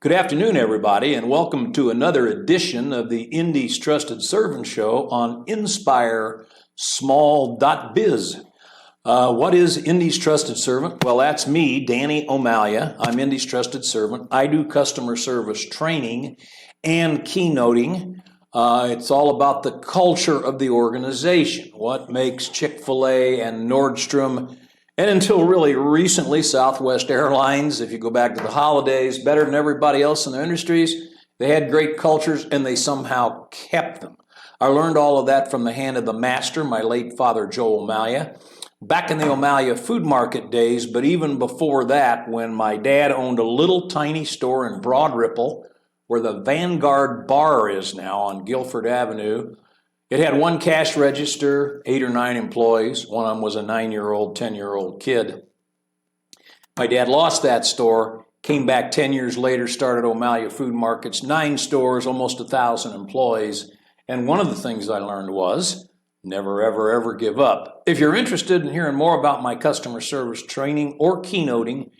Good afternoon, everybody, and welcome to another edition of the Indy's Trusted Servant Show on InspireSmall.biz. What is Indy's Trusted Servant? Well, that's me, Danny O'Malia. I'm Indy's Trusted Servant. I do customer service training and keynoting. It's all about the culture of the organization, what makes Chick-fil-A and Nordstrom, and until really recently, Southwest Airlines, if you go back to the holidays, better than everybody else in their industries. They had great cultures and they somehow kept them. I learned all of that from the hand of the master, my late father, Joe O'Malia, back in the O'Malia food market days, but even before that, when my dad owned a little tiny store in Broad Ripple, where the Vanguard Bar is now on Guilford Avenue. It had one cash register, 8 or 9 employees. One of them was a 9-year-old, 10-year-old kid. My dad lost that store, came back 10 years later, started O'Malia Food Markets, 9 stores, almost 1,000 employees. And one of the things I learned was never, ever, ever give up. If you're interested in hearing more about my customer service training or keynoting,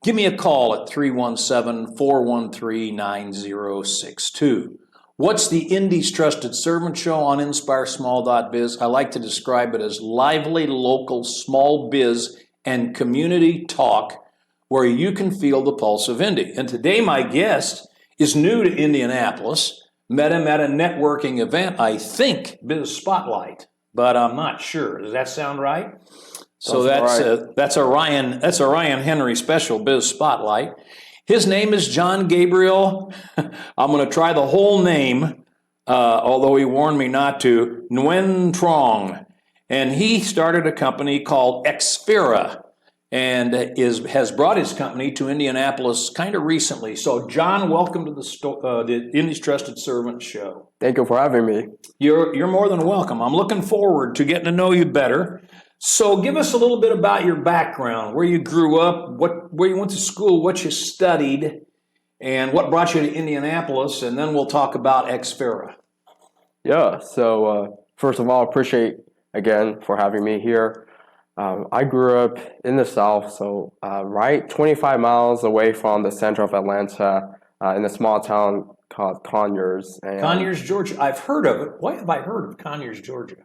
give me a call at 317-413-9062. What's the Indy's Trusted Servant Show on InspireSmall.biz? I like to describe it as lively local small biz and community talk where you can feel the pulse of Indy. And today my guest is new to Indianapolis. Met him at a networking event, I think Biz Spotlight, but I'm not sure. Does that sound right? So that's a Ryan Henry special, Biz Spotlight. His name is JohnGabriel. I'm going to try the whole name, although he warned me not to. Nguyen Trong. And he started a company called XPHERA and has brought his company to Indianapolis kind of recently. So, John, welcome to the Indy's Trusted Servant Show. Thank you for having me. You're more than welcome. I'm looking forward to getting to know you better. So give us a little bit about your background, where you grew up, where you went to school, what you studied, and what brought you to Indianapolis, and then we'll talk about XPHERA. Yeah, so first of all, appreciate again for having me here. I grew up in the South, so right 25 miles away from the center of Atlanta in a small town called Conyers. Conyers, Georgia. I've heard of it. Why have I heard of Conyers, Georgia?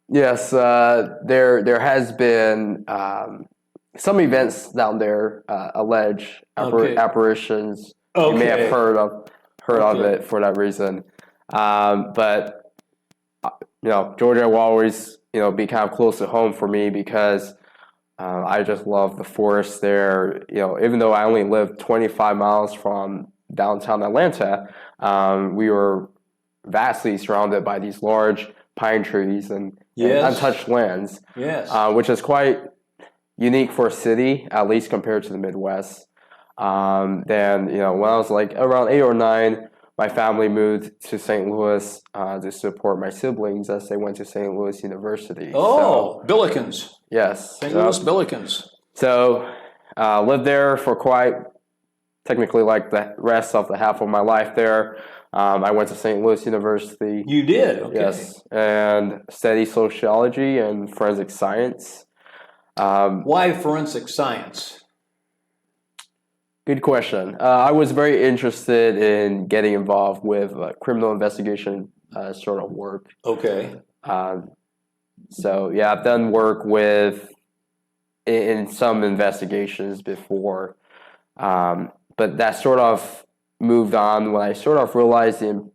Yes, there has been some events down there, alleged apparitions. You may have heard of it for that reason. But Georgia will always be kind of close to home for me because I just love the forest there. Even though I only lived 25 miles from downtown Atlanta, we were vastly surrounded by these large pine trees and untouched lands, which is quite unique for a city, at least compared to the Midwest. Then, when I was like around 8 or 9, my family moved to St. Louis to support my siblings as they went to St. Louis University. Oh, Billikens. Yes. St. Louis Billikens. So, lived there for technically like the rest of the half of my life there. I went to St. Louis University. You did? Okay. Yes, and studied sociology and forensic science. Why forensic science? Good question. I was very interested in getting involved with criminal investigation sort of work. Okay. So, yeah, I've done work in some investigations before, but that sort of moved on when I sort of realized the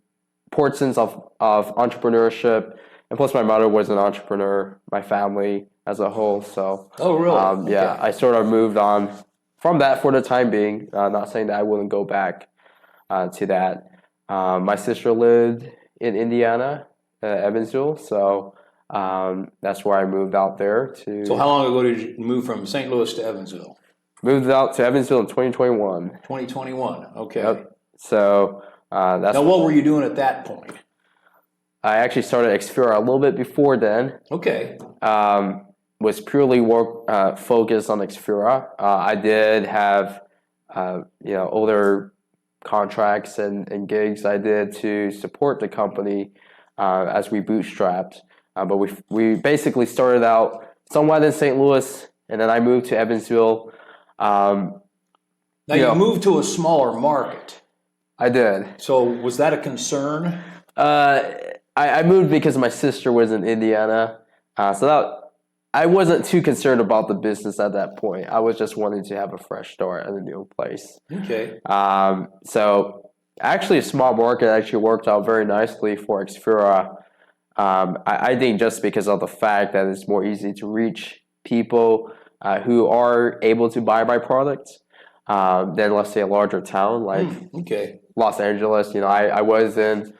importance of entrepreneurship, and plus my mother was an entrepreneur, my family as a whole. So, really? Okay. I sort of moved on from that for the time being. Not saying that I wouldn't go back to that. My sister lived in Indiana, Evansville, so that's where I moved out there to. So how long ago did you move from St. Louis to Evansville? Moved out to Evansville in 2021. 2021, okay. Yep. So that's. Now, what were you doing at that point? I actually started XPHERA a little bit before then. Okay. Was purely work focused on XPHERA. I did have older contracts and gigs I did to support the company as we bootstrapped. But we basically started out somewhat in St. Louis, and then I moved to Evansville. Now, you moved to a smaller market. I did. So was that a concern? I moved because my sister was in Indiana. I wasn't too concerned about the business at that point. I was just wanting to have a fresh start at a new place. Okay. So actually, a small market actually worked out very nicely for XPHERA. I think just because of the fact that it's more easy to reach people who are able to buy my products than, let's say, a larger town like Los Angeles. I was in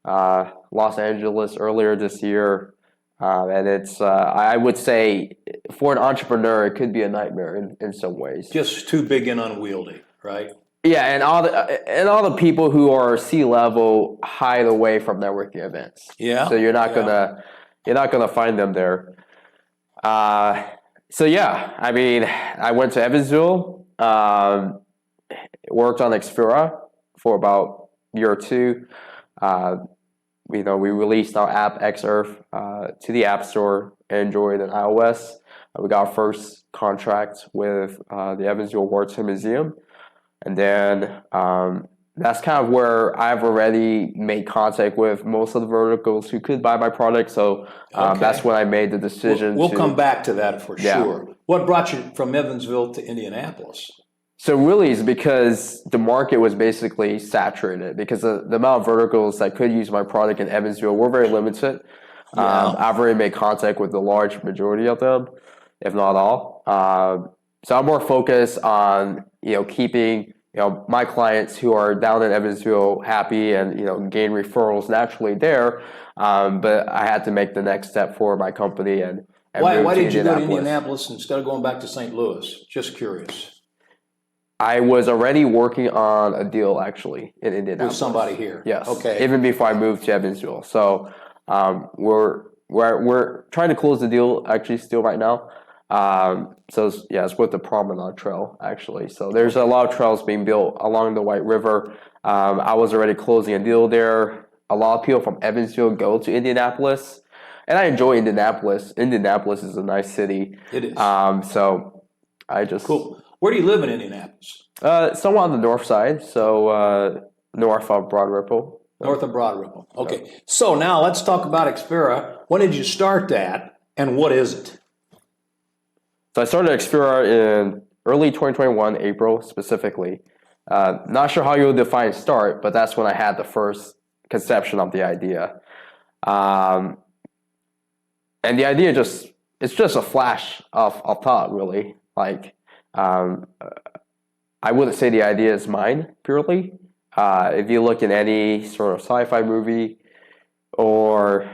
Los Angeles earlier this year, and it's I would say for an entrepreneur it could be a nightmare in some ways. Just too big and unwieldy, right? Yeah, and all the people who are C-level hide away from networking events. Yeah. So you're not gonna find them there. So yeah, I mean, I went to Evansville, worked on XPHERA for about a year or two. We released our app XPHERA to the App Store, Android and iOS. We got our first contract with the Evansville Wartime Museum. And then that's kind of where I've already made contact with most of the verticals who could buy my product. So that's when I made the decision. We'll come back to that for sure. What brought you from Evansville to Indianapolis? So really it's because the market was basically saturated because the amount of verticals that could use my product in Evansville were very limited. I've already made contact with the large majority of them, if not all. So I'm more focused on keeping my clients who are down in Evansville happy and gain referrals naturally there. But I had to make the next step for my company and why did you go to Indianapolis instead of going back to St. Louis? Just curious. I was already working on a deal actually in Indianapolis. With somebody here. Yes. Okay. Even before I moved to Evansville. So we're trying to close the deal actually still right now. It's with the Promenade Trail actually. So there's a lot of trails being built along the White River. I was already closing a deal there. A lot of people from Evansville go to Indianapolis, and I enjoy Indianapolis. Indianapolis is a nice city. It is. So I just cool. Where do you live in Indianapolis? Somewhat on the north side, so north of Broad Ripple. North of Broad Ripple. Okay. So now let's talk about XPHERA. When did you start that, and what is it? So I started XPHERA in early 2021, April specifically. Not sure how you would define start, but that's when I had the first conception of the idea. And the idea it's just a flash of thought, really. Like, I wouldn't say the idea is mine purely. If you look in any sort of sci-fi movie or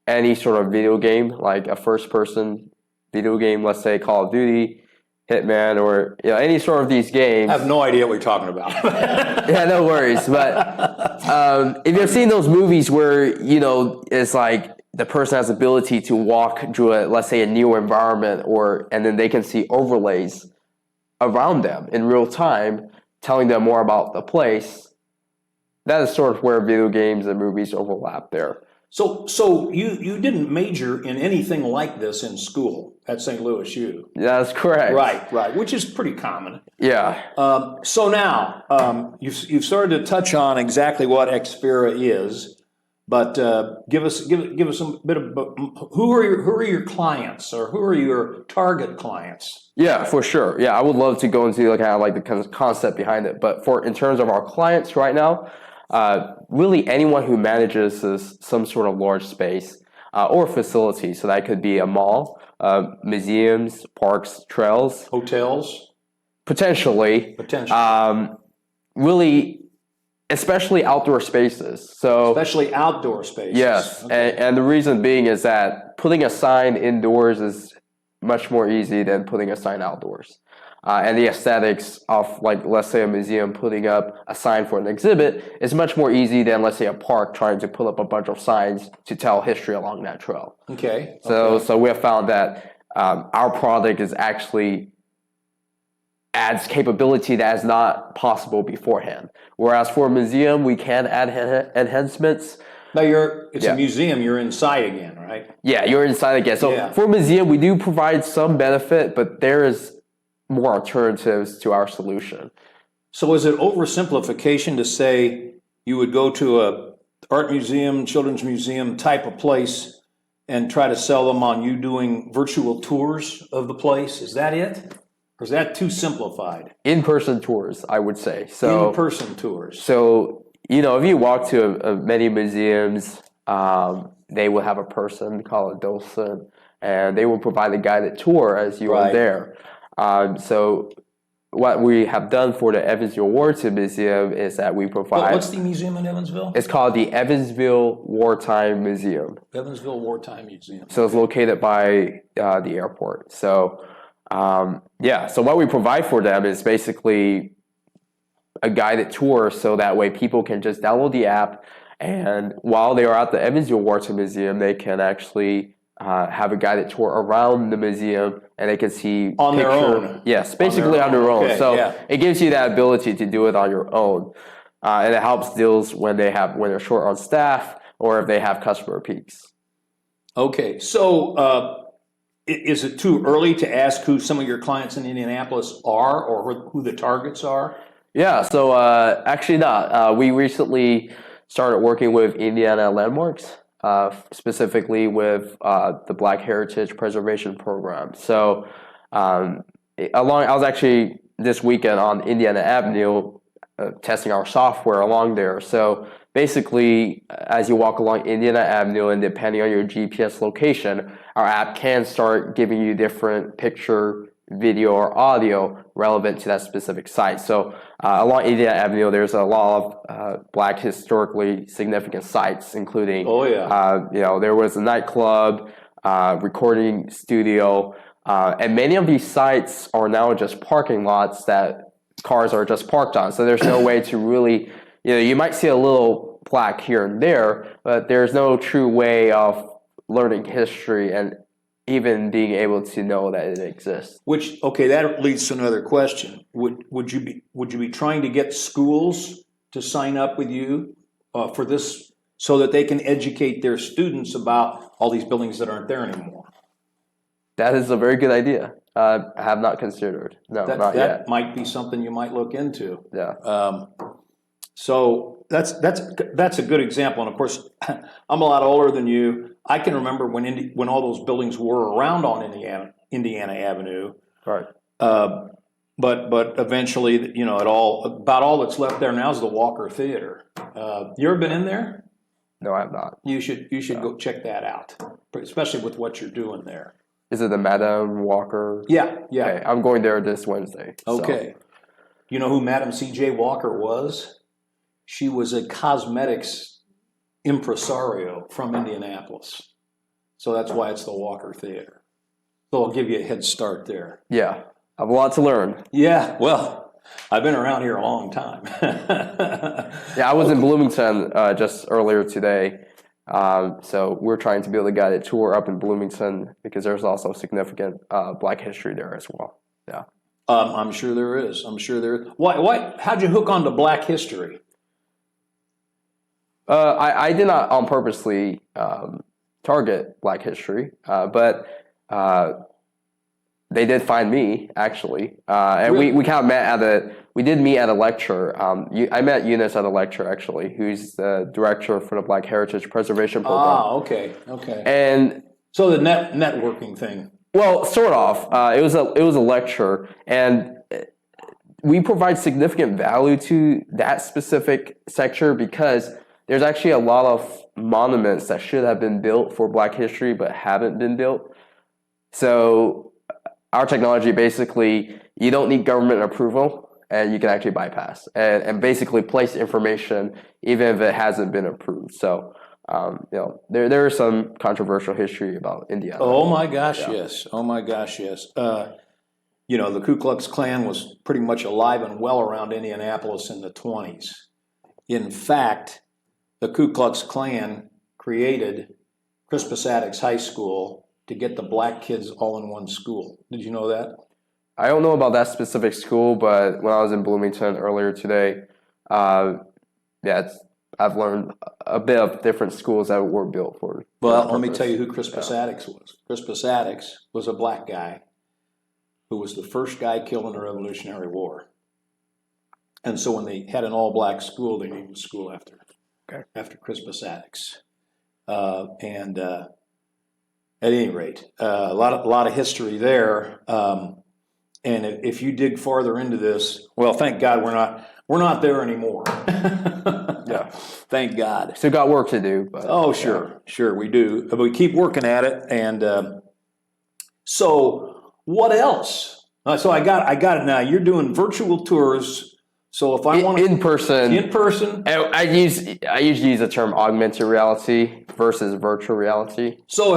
any sort of video game, like a first-person video game, let's say Call of Duty, Hitman, or any sort of these games. I have no idea what you're talking about. Yeah, no worries. But if you've seen those movies where it's like the person has the ability to walk through let's say a new environment, and then they can see overlays around them in real time, telling them more about the place. That is sort of where video games and movies overlap there. So you didn't major in anything like this in school at St. Louis U? That's correct. Right, which is pretty common. Yeah. So now you've started to touch on exactly what XPHERA is, but give us a bit of who are your clients, or who are your target clients? Yeah, for sure. Yeah, I would love to go into kind of like the concept behind it, but in terms of our clients right now. Really anyone who manages some sort of large space or facility. So that could be a mall, museums, parks, trails. Hotels? Potentially. Really, especially outdoor spaces. Especially outdoor spaces. Yes, okay. and the reason being is that putting a sign indoors is much more easy than putting a sign outdoors. And the aesthetics of, like, let's say a museum putting up a sign for an exhibit is much more easy than, let's say, a park trying to put up a bunch of signs to tell history along that trail. Okay. So we have found that our product is actually adds capability that is not possible beforehand. Whereas for a museum, we can add enhancements. Now it's a museum, you're inside again, right? Yeah, you're inside again. So for a museum, we do provide some benefit, but there is more alternatives to our solution. So is it oversimplification to say you would go to a art museum, children's museum type of place and try to sell them on you doing virtual tours of the place? Is that it? Or is that too simplified? In-person tours, I would say. So in-person tours. So, if you walk to many museums, they will have a person called a docent, and they will provide a guided tour as you are there. So what we have done for the Evansville Wartime Museum is that we provide... What's the museum in Evansville? It's called the Evansville Wartime Museum. Evansville Wartime Museum. So it's located by the airport. So, so what we provide for them is basically a guided tour, so that way people can just download the app, and while they are at the Evansville Wartime Museum, they can actually have a guided tour around the museum, and they can see on their own. Yes, basically on their own. Okay, so it gives you that ability to do it on your own, and it helps deals when they're short on staff or if they have customer peaks. Okay, so is it too early to ask who some of your clients in Indianapolis are, or who the targets are? Yeah, so actually not. We recently started working with Indiana Landmarks, specifically with the Black Heritage Preservation Program. So I was actually this weekend on Indiana Avenue testing our software along there. So basically, as you walk along Indiana Avenue, and depending on your GPS location, our app can start giving you different picture, video, or audio relevant to that specific site. So along Indy Avenue, there's a lot of Black historically significant sites, including, there was a nightclub, recording studio, and many of these sites are now just parking lots that cars are just parked on. So there's no way to really, you might see a little plaque here and there, but there's no true way of learning history and even being able to know that it exists. That leads to another question. Would you be trying to get schools to sign up with you for this, so that they can educate their students about all these buildings that aren't there anymore? That is a very good idea. I have not considered. No, not yet. That might be something you might look into. Yeah. So that's a good example. And of course, I'm a lot older than you. I can remember when all those buildings were around on Indiana Avenue. Right. But eventually, about all that's left there now is the Walker Theater. You ever been in there? No, I have not. You should go check that out, especially with what you're doing there. Is it the Madam Walker? Yeah. Okay, I'm going there this Wednesday. Okay. So. You know who Madam C.J. Walker was? She was a cosmetics impresario from Indianapolis. So that's why it's the Walker Theater. So I'll give you a head start there. Yeah, I have a lot to learn. Yeah, well, I've been around here a long time. Yeah, I was in Bloomington just earlier today. So we're trying to build a guided tour up in Bloomington because there's also significant Black history there as well. Yeah. I'm sure there is. Why? How'd you hook onto Black history? I did not on purposely target Black history, but they did find me actually, and really? we kind of met we did meet at a lecture. I met Eunice at a lecture actually, who's the director for the Black Heritage Preservation Program. Ah, okay. And so the networking thing. Well, sort of. It was a lecture, and we provide significant value to that specific sector because there's actually a lot of monuments that should have been built for Black history but haven't been built. So our technology, basically, you don't need government approval, and you can actually bypass and basically place information even if it hasn't been approved. So there is some controversial history about Indiana. Oh my gosh, yes. Oh my gosh, yes. The Ku Klux Klan was pretty much alive and well around Indianapolis in the 1920s. In fact, the Ku Klux Klan created Crispus Attucks High School to get the Black kids all in one school. Did you know that? I don't know about that specific school, but when I was in Bloomington earlier today, I've learned a bit of different schools that were built for. Well, let me tell you who Crispus Attucks was. Crispus Attucks was a Black guy who was the first guy killed in the Revolutionary War. And so when they had an all-black school, they named the school after Crispus Attucks. And at any rate, a lot of history there. And if you dig farther into this, well, thank God we're not there anymore. Yeah, thank God. Still got work to do. But, sure, we do. But we keep working at it. And so, what else? So I got it now. You're doing virtual tours. So if I want in person, I usually use the term augmented reality versus virtual reality. So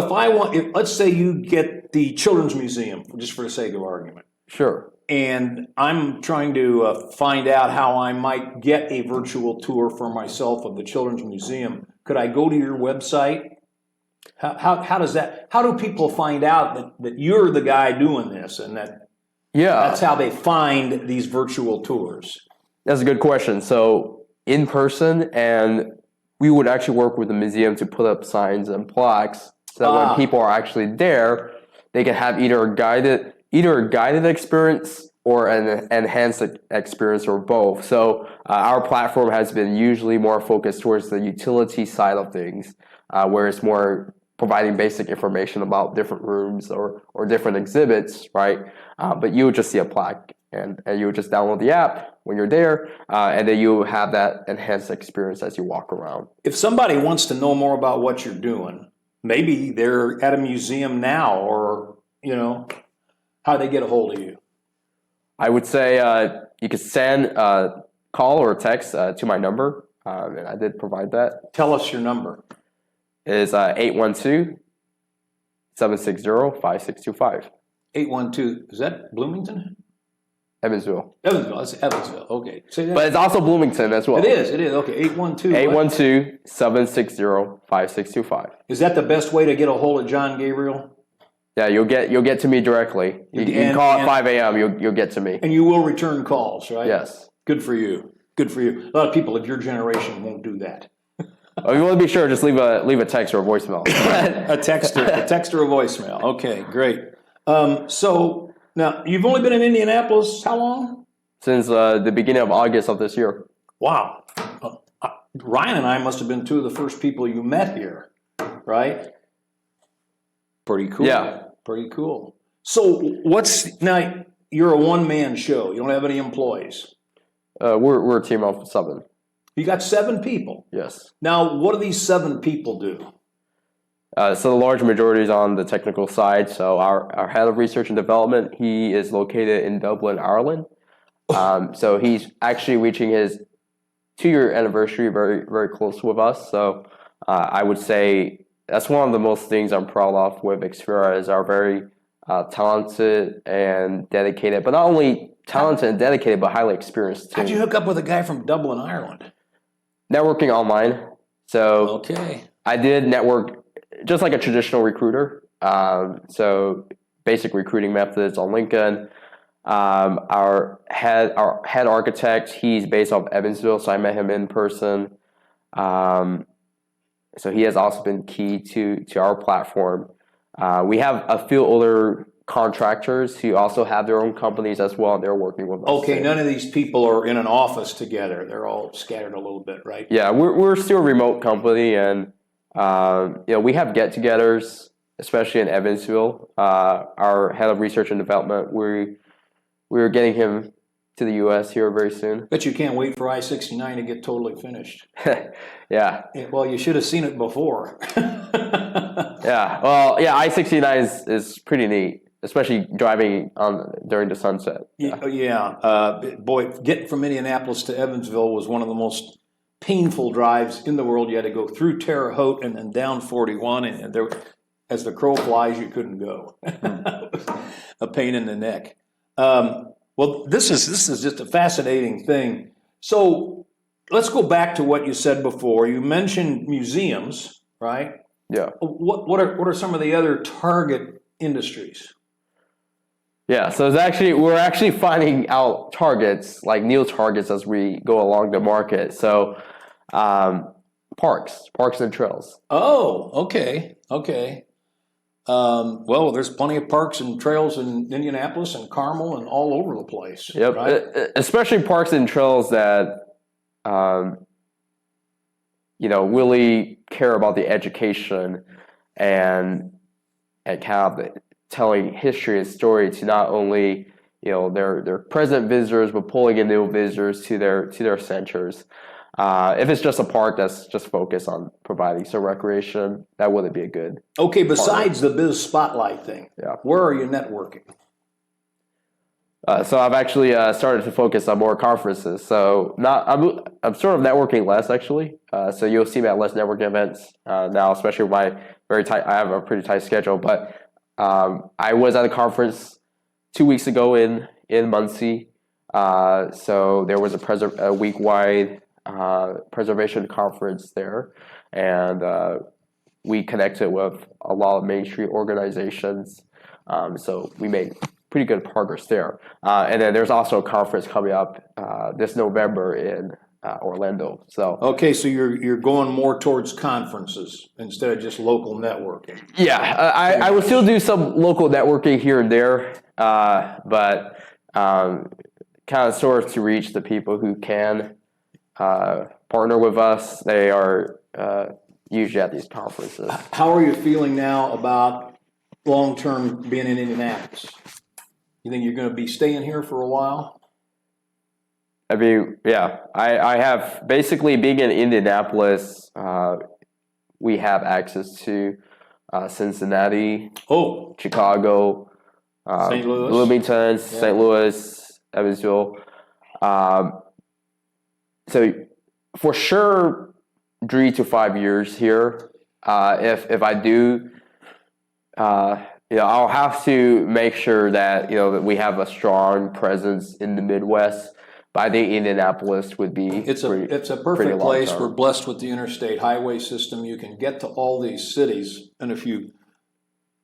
let's say you get the Children's Museum, just for the sake of argument. Sure. And I'm trying to find out how I might get a virtual tour for myself of the Children's Museum. Could I go to your website? How does that? How do people find out that you're the guy doing this, and that's how they find these virtual tours? That's a good question. So in person, and we would actually work with the museum to put up signs and plaques so that when people are actually there, they can have either a guided experience or an enhanced experience, or both. So our platform has been usually more focused towards the utility side of things, where it's more providing basic information about different rooms or different exhibits, right? But you would just see a plaque, and you would just download the app when you're there, and then you have that enhanced experience as you walk around. If somebody wants to know more about what you're doing, maybe they're at a museum now, or, how do they get a hold of you? I would say you could send a call or a text to my number, and I did provide that. Tell us your number. It is 812-760-5625. 812, is that Bloomington? Evansville. That's Evansville, okay. But it's also Bloomington as well. It is, okay, 812. 812-760-5625. Is that the best way to get a hold of John Gabriel? Yeah, you'll get to me directly. You can call at 5 a.m., you'll get to me. And you will return calls, right? Yes. Good for you. A lot of people of your generation won't do that. Oh, you want to be sure, just leave a text or a voicemail. a text or a voicemail. Okay, great. So now you've only been in Indianapolis how long? Since the beginning of August of this year. Wow. Ryan and I must have been two of the first people you met here, right? Pretty cool. Yeah. Pretty cool. So now you're a one-man show. You don't have any employees. We're a team of 7. You got 7 people. Yes. Now, what do these 7 people do? So the large majority is on the technical side. So our head of research and development, he is located in Dublin, Ireland. So he's actually reaching his 2-year anniversary very, very close with us. So I would say that's one of the most things I'm proud of with XPHERA is our very talented and dedicated, but not only talented and dedicated, but highly experienced team. How'd you hook up with a guy from Dublin, Ireland? Networking online. So okay. I did network just like a traditional recruiter. So basic recruiting methods on LinkedIn. Our head architect, he's based off Evansville, so I met him in person. So he has also been key to our platform. We have a few other contractors who also have their own companies as well, and they're working with us. Okay, none of these people are in an office together. They're all scattered a little bit, right? Yeah, we're still a remote company, and we have get-togethers, especially in Evansville. Our head of research and development, we're getting him to the U.S. here very soon. Bet you can't wait for I-69 to get totally finished. Yeah. Well, you should have seen it before. Yeah. Well, yeah, I-69 is pretty neat, especially driving during the sunset. Boy, getting from Indianapolis to Evansville was one of the most painful drives in the world. You had to go through Terre Haute and then down 41, and there, as the crow flies, you couldn't go. A pain in the neck. Well, this is just a fascinating thing. So let's go back to what you said before. You mentioned museums, right? Yeah. What are some of the other target industries? Yeah, so we're actually finding out targets, like new targets, as we go along the market. So parks and trails. Oh, okay. Well, there's plenty of parks and trails in Indianapolis and Carmel and all over the place. Yep, right? Especially parks and trails that really care about the education and kind of telling history and story to not only their present visitors, but pulling in new visitors to their centers. If it's just a park that's just focused on providing some recreation, that wouldn't be a good. Okay, besides the Biz Spotlight thing, where are you networking? So I've actually started to focus on more conferences. So I'm sort of networking less actually. So you'll see me at less networking events now, especially with my I have a pretty tight schedule. But I was at a conference 2 weeks ago in Muncie. So there was a week-wide preservation conference there, and we connected with a lot of Main Street organizations. So we made pretty good progress there. And then there's also a conference coming up this November in Orlando. So okay, so you're going more towards conferences instead of just local networking. Yeah, I will still do some local networking here and there, but kind of sort of to reach the people who can partner with us. They are usually at these conferences. How are you feeling now about long-term being in Indianapolis? You think you're going to be staying here for a while? I mean, yeah, I have basically being in Indianapolis, we have access to Cincinnati, Chicago, St. Louis, Bloomington, St. Louis, Evansville. So for sure, 3 to 5 years here. If I do, I'll have to make sure that that we have a strong presence in the Midwest. But I think Indianapolis would be. It's a perfect place. We're blessed with the interstate highway system. You can get to all these cities, and if you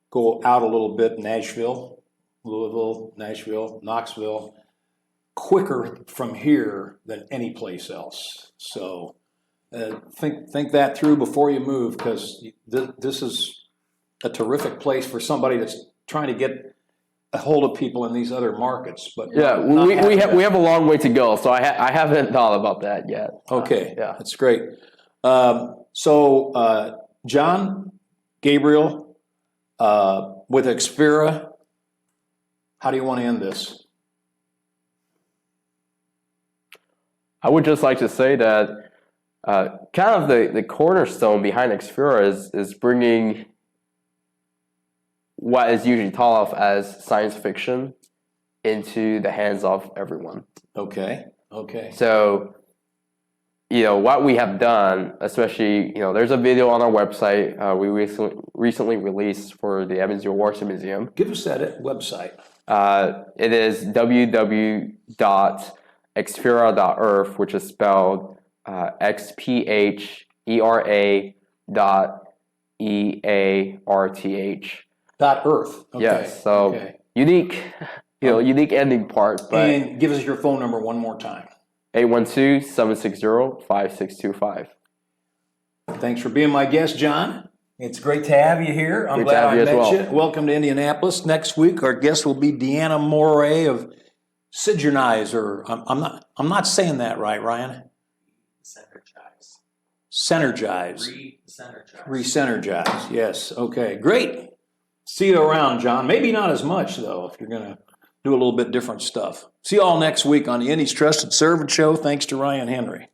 go out a little bit, Nashville, Louisville, Nashville, Knoxville, quicker from here than any place else. So think that through before you move, because this is a terrific place for somebody that's trying to get a hold of people in these other markets. But we have a long way to go, so I haven't thought about that yet. Okay, that's great. So John Gabriel with XPHERA, how do you want to end this? I would just like to say that kind of the cornerstone behind XPHERA is bringing what is usually thought of as science fiction into the hands of everyone. Okay. So, what we have done, especially, there's a video on our website we recently released for the Evansville Warson Museum. Give us that website. It is www.xphera.earth, which is spelled XPHERA.EARTH. .earth. Okay. Yes. So unique, unique ending part. But and give us your phone number one more time. 812-760-5625. Thanks for being my guest, John. It's great to have you here. I'm glad I met you. Welcome to Indianapolis. Next week, our guest will be Deanna Moray of Synergize, or I'm not saying that right, Ryan. Synergize. Re-Synergize. Yes. Okay. Great. See you around, John. Maybe not as much, though, if you're going to do a little bit different stuff. See you all next week on the Indy's Trusted Servant Show. Thanks to Ryan Henry.